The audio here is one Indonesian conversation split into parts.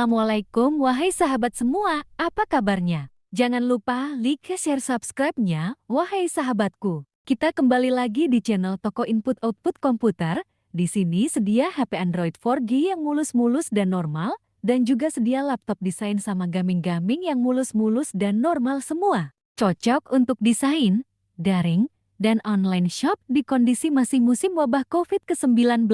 Assalamualaikum wahai sahabat semua, apa kabarnya? Jangan lupa like, share, subscribe-nya, wahai sahabatku. Kita kembali lagi di channel Toko Input Output Komputer. Di sini sedia HP Android 4G yang mulus-mulus dan normal, dan juga sedia laptop desain sama gaming-gaming yang mulus-mulus dan normal semua. Cocok untuk desain, daring, dan online shop di kondisi masih musim wabah COVID-19.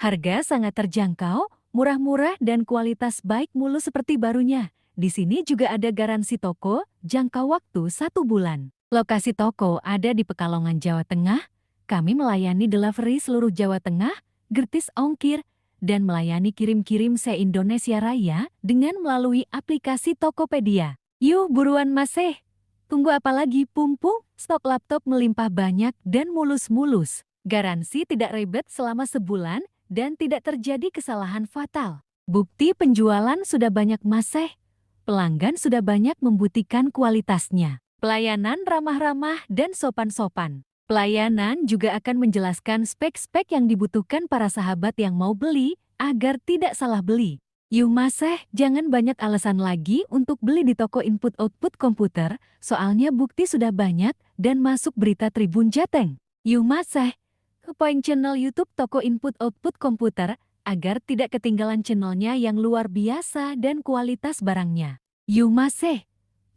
Harga sangat terjangkau, murah-murah dan kualitas baik mulu seperti barunya. Di sini juga ada garansi toko, jangka waktu 1 bulan. Lokasi toko ada di Pekalongan, Jawa Tengah. Kami melayani delivery seluruh Jawa Tengah, gratis ongkir, dan melayani kirim-kirim se-Indonesia Raya dengan melalui aplikasi Tokopedia. Yuk buruan maseh! Tunggu apa lagi pumpung? Stok laptop melimpah banyak dan mulus-mulus. Garansi tidak ribet selama sebulan, dan tidak terjadi kesalahan fatal. Bukti penjualan sudah banyak maseh. Pelanggan sudah banyak membuktikan kualitasnya. Pelayanan ramah-ramah dan sopan-sopan. Pelayanan juga akan menjelaskan spek-spek yang dibutuhkan para sahabat yang mau beli agar tidak salah beli. Yuk maseh, jangan banyak alasan lagi untuk beli di toko input-output komputer, soalnya bukti sudah banyak dan masuk berita Tribun Jateng. Yuk maseh, ke poin channel YouTube Toko Input Output Komputer agar tidak ketinggalan channelnya yang luar biasa dan kualitas barangnya. Yuk maseh,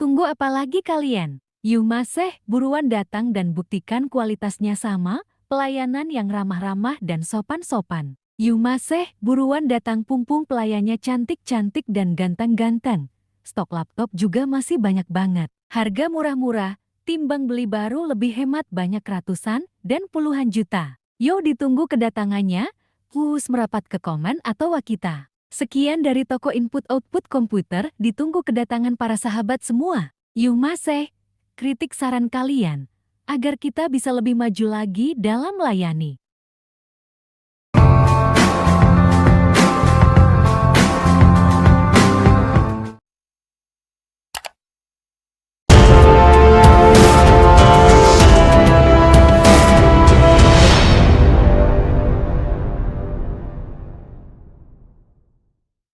tunggu apa lagi kalian? Yuk maseh, buruan datang dan buktikan kualitasnya sama, pelayanan yang ramah-ramah dan sopan-sopan. Yuk maseh, buruan datang pumpung pelayannya cantik-cantik dan ganteng-ganteng. Stok laptop juga masih banyak banget. Harga murah-murah, timbang beli baru lebih hemat banyak ratusan dan puluhan juta. Yuk ditunggu kedatangannya, merapat ke komen atau Wakita. Sekian dari Toko Input Output Komputer, ditunggu kedatangan para sahabat semua. Yuk maseh, kritik saran kalian, agar kita bisa lebih maju lagi dalam melayani.